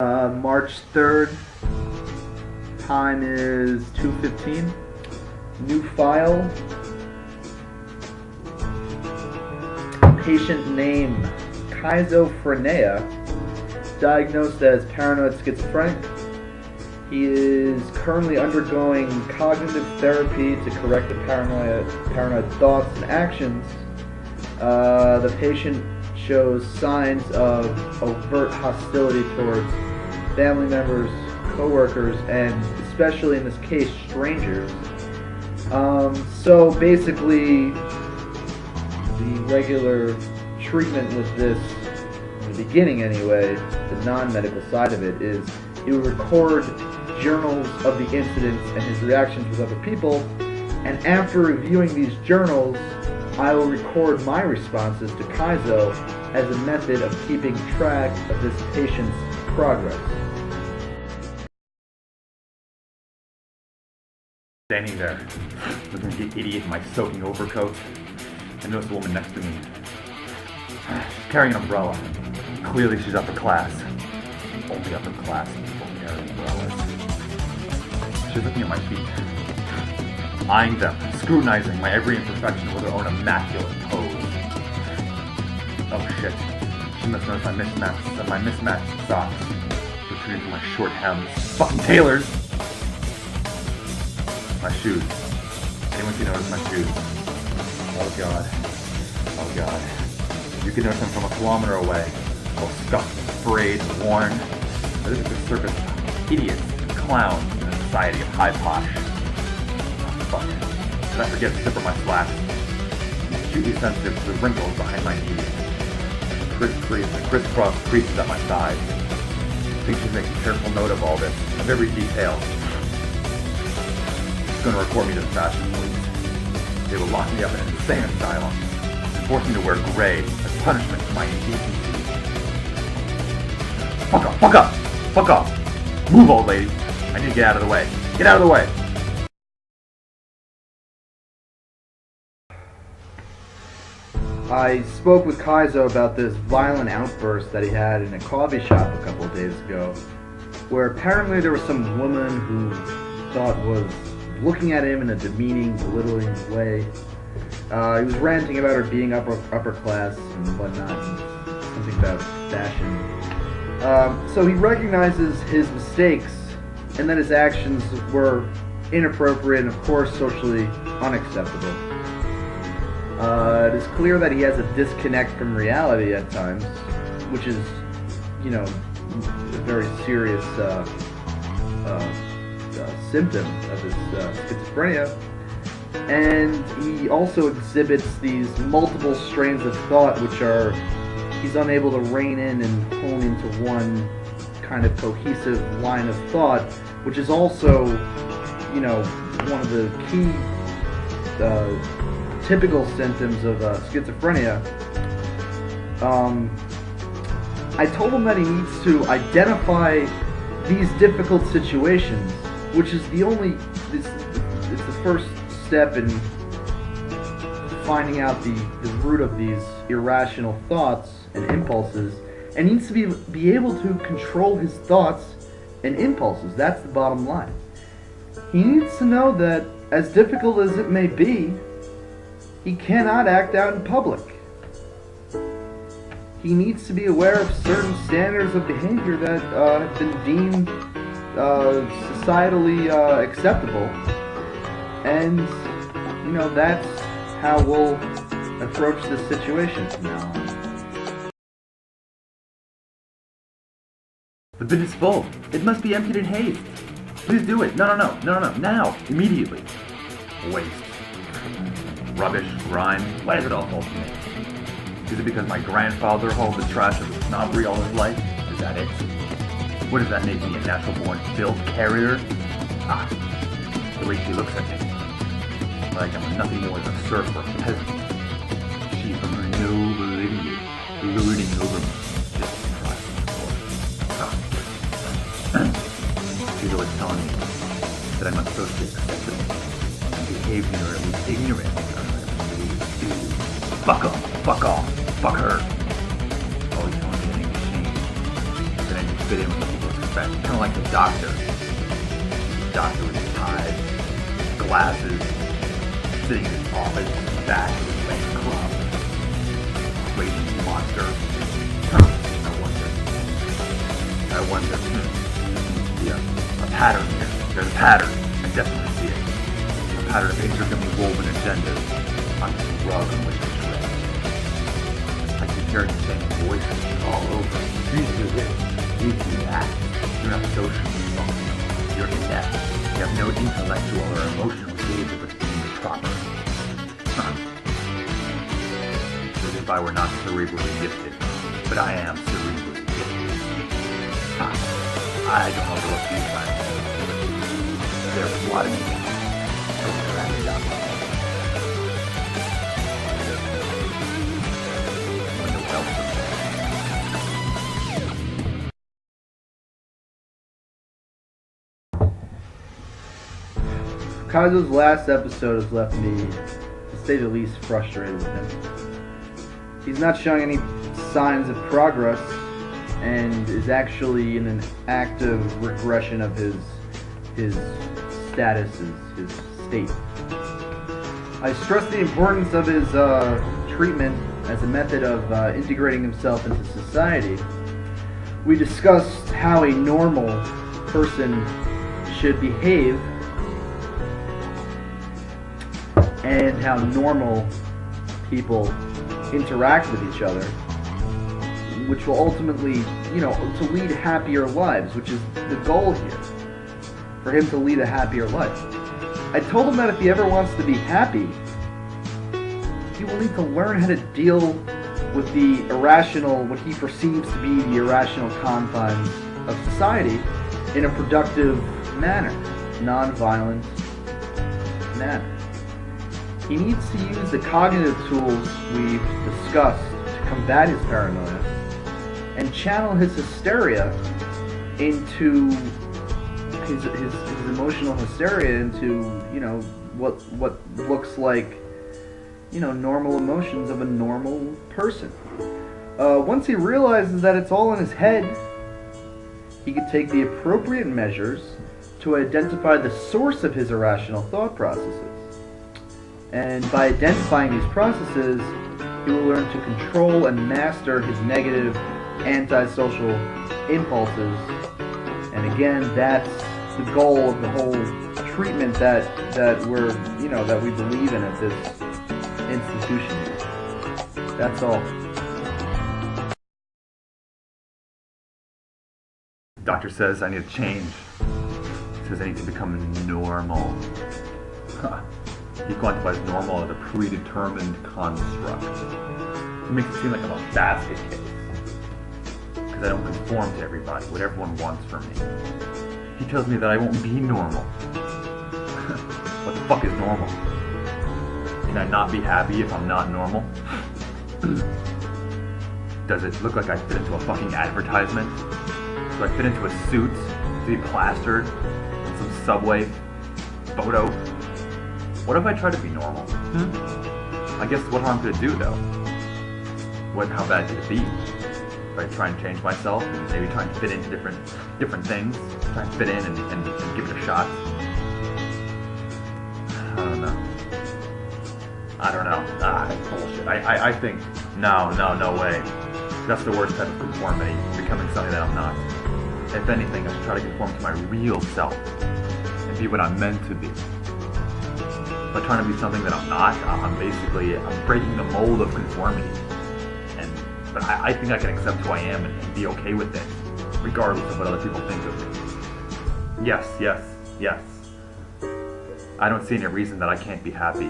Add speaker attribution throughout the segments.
Speaker 1: March 3rd. Time is 2:15. New file. Patient name schizophrenia. Diagnosed as paranoid schizophrenic. He is currently undergoing cognitive therapy to correct the paranoid thoughts and actions. The patient shows signs of overt hostility towards family members, co-workers, and especially in this case, strangers. So basically, the regular treatment with this, in the beginning anyway, the non-medical side of it, is he will record journals of the incidents and his reactions with other people, and after reviewing these journals, I will record my responses to Kaizo as a method of keeping track of this patient's progress.
Speaker 2: Standing there, looking at the idiot in my soaking overcoat, I notice the woman next to me. She's carrying an umbrella. Clearly she's upper class. Only upper class people carry umbrellas. She's looking at my feet, eyeing them, scrutinizing my every imperfection with her own immaculate pose. Oh shit. She must notice my mismatched socks protruding from my short hems. Fucking tailors! My shoes. Anyone can notice my shoes. Oh god. Oh god. You can notice them from a kilometer away. All scuffed, frayed, worn. This is the circus of idiots, clowns, in a society of high posh. Oh, fuck. Did I forget to zipper my slacks? I'm acutely sensitive to the wrinkles behind my knees. The crisscross creases at my sides. I think she's making careful note of all this, of every detail. She's going to report me to the fashion police. They will lock me up in an insane asylum and force me to wear gray as punishment for my indecency. Fuck off! Fuck up! Fuck off! Move, old lady! I need to get out of the way. Get out of the way!
Speaker 1: I spoke with Kaizo about this violent outburst that he had in a coffee shop a couple of days ago, where apparently there was some woman who thought was looking at him in a demeaning, belittling way. He was ranting about her being upper class and whatnot, and something about fashion. So he recognizes his mistakes and that his actions were inappropriate and, of course, socially unacceptable. It is clear that he has a disconnect from reality at times, which is, you know, a very serious symptom of his schizophrenia. And he also exhibits these multiple strains of thought which are he's unable to rein in and hone into one kind of cohesive line of thought, which is also, you know, one of the key typical symptoms of schizophrenia. I told him that he needs to identify these difficult situations, which is it's the first step in finding out the root of these irrational thoughts and impulses, and needs to be able to control his thoughts and impulses. That's the bottom line. He needs to know that, as difficult as it may be, he cannot act out in public. He needs to be aware of certain standards of behavior that have been deemed societally acceptable, and you know, that's how we'll approach this situation from now on.
Speaker 2: The bin is full. It must be emptied in haste. Please do it. No, now, immediately. Waste. Rubbish, grime. Why does it all fall to me? Is it because my grandfather hauled the trash of snobbery all his life? Is that it? What does that make me, a natural-born filth carrier? Ah, the way she looks at me. Like I'm nothing more than a serf or a peasant. She from her noble idiot, lording over me. Just trifling for. She's always telling me that I must socially accept it and behave nearly ignorant. Fuck off, fuck her. Always telling me that I ain't ashamed, that I need to fit in with the people friend, kind of like the doctor. The doctor with his ties, glasses, sitting in his office, back of his lame club, raging monster. I wonder. Yeah, a pattern here. There's a pattern. I definitely see it. A pattern of interwoven agendas on this rug on which it's read. I keep hearing the same voices all over. You do this. You do that. You're not socially functional. You're inept. You have no intellectual or emotional gauge of being proper. As if I were not cerebrally gifted. But I am cerebrally gifted. I don't know what these guys are. They're plotting me. They're trying to
Speaker 1: Kaizo's last episode has left me, to say the least, frustrated with him. He's not showing any signs of progress, and is actually in an active regression of his status, his state. I stressed the importance of his treatment as a method of integrating himself into society. We discussed how a normal person should behave and how normal people interact with each other, which will ultimately, to lead happier lives, which is the goal here, for him to lead a happier life. I told him that if he ever wants to be happy, he will need to learn how to deal with the irrational, what he perceives to be the irrational confines of society in a productive manner, non-violent manner. He needs to use the cognitive tools we've discussed to combat his paranoia and channel his hysteria into his emotional hysteria into, what looks like, normal emotions of a normal person. Once he realizes that it's all in his head, he could take the appropriate measures to identify the source of his irrational thought processes. And by identifying these processes, he will learn to control and master his negative, antisocial impulses. And again, that's the goal of the whole treatment that we're, that we believe in at this institution. That's all.
Speaker 2: The doctor says I need to change. He says I need to become normal. He quantifies normal as a predetermined construct. He makes it seem like I'm a basket case. Because I don't conform to everybody, what everyone wants from me. He tells me that I won't be normal. What the fuck is normal? Can I not be happy if I'm not normal? Does it look like I fit into a fucking advertisement? Do I fit into a suit to be plastered in some subway photo? What if I try to be normal? I guess what harm could it do, though? How bad could it be? If I try and change myself, and maybe try and fit into different things, try and fit in and give it a shot. I don't know. Bullshit. I think, no way. That's the worst type of conformity, becoming something that I'm not. If anything, I should try to conform to my real self, and be what I'm meant to be. But trying to be something that I'm not, I'm breaking the mold of conformity. But I think I can accept who I am and be okay with it, regardless of what other people think of me. Yes. I don't see any reason that I can't be happy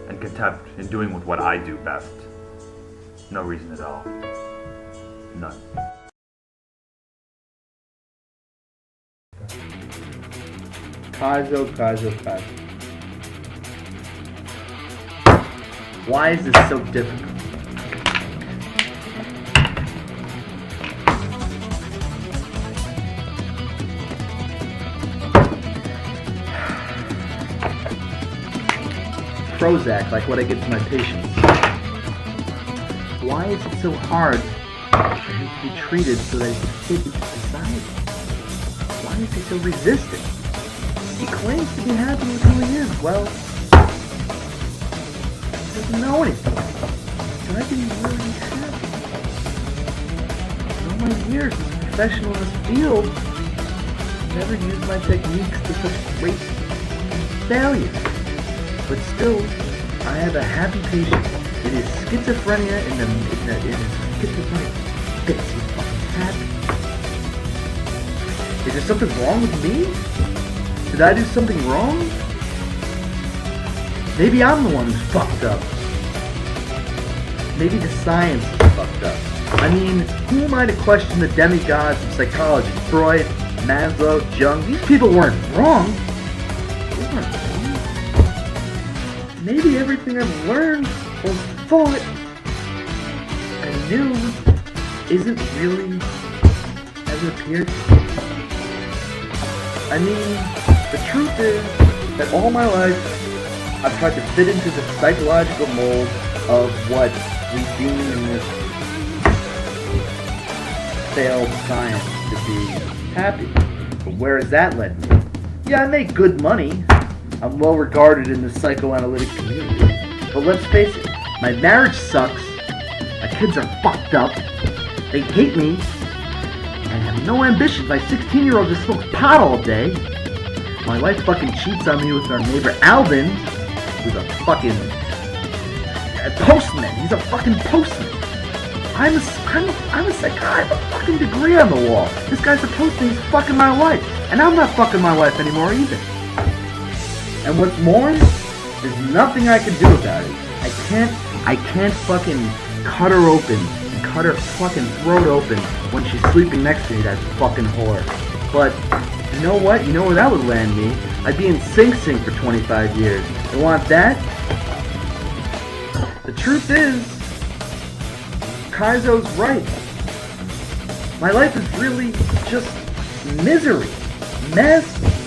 Speaker 2: and content in doing with what I do best. No reason at all. None.
Speaker 1: Kaizo. Why is this so difficult? Prozac, like what I give to my patients. Why is it so hard for him to be treated so that he can fit into society? Why is he so resistant? He claims to be happy with who he is. Well, he doesn't know anything. Can I be really happy? In all my years as a professional in this field, I've never used my techniques to such great failure. But still, I have a happy patient. It is schizophrenia in schizophrenic fits. He's fucking happy. Is there something wrong with me? Did I do something wrong? Maybe I'm the one who's fucked up. Maybe the science is fucked up. I mean, who am I to question the demigods of psychology? Freud, Maslow, Jung. These people weren't wrong. They weren't wrong. Maybe everything I've learned or thought and knew isn't really as it appears. I mean, the truth is that all my life I've tried to fit into the psychological mold of what we deem in this failed science to be happy. But where has that led me? Yeah, I make good money. I'm well regarded in the psychoanalytic community. But let's face it, my marriage sucks, my kids are fucked up, they hate me, and have no ambition. My 16-year-old just smokes pot all day. My wife fucking cheats on me with our neighbor Alvin, who's a fucking postman. He's a fucking postman. I'm a psychiatrist. I have a fucking degree on the wall. This guy's a postman. He's fucking my wife, and I'm not fucking my wife anymore either. And what's more, there's nothing I can do about it. I can't fucking cut her open and cut her fucking throat open when she's sleeping next to me, that fucking whore. But you know what? You know where that would land me? I'd be in Sing Sing for 25 years. You want that? The truth is, Kaizo's right. My life is really just misery. Mess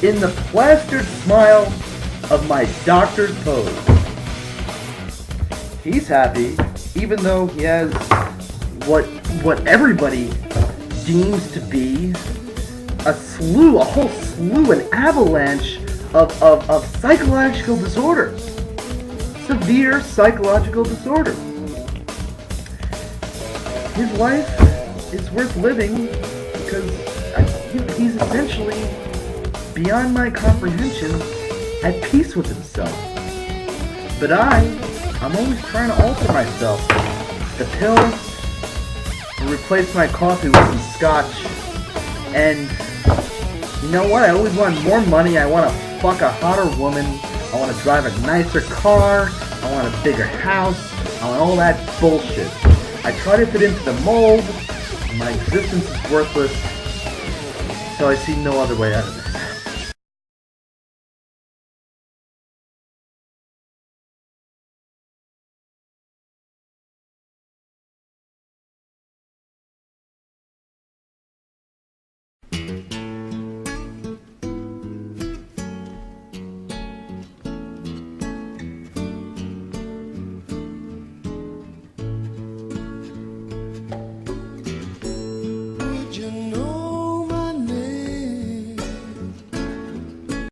Speaker 1: in the plastered smile of my doctor's pose. He's happy, even though he has what everybody deems to be a whole slew, an avalanche of psychological disorders. Severe psychological disorders. His life is worth living because he's essentially, beyond my comprehension, at peace with himself. But I'm always trying to alter myself. The pills will replace my coffee with some scotch. And you know what? I always want more money. I want to fuck a hotter woman. I want to drive a nicer car. I want a bigger house. I want all that bullshit. I try to fit into the mold. My existence is worthless. So I see no other way out of this.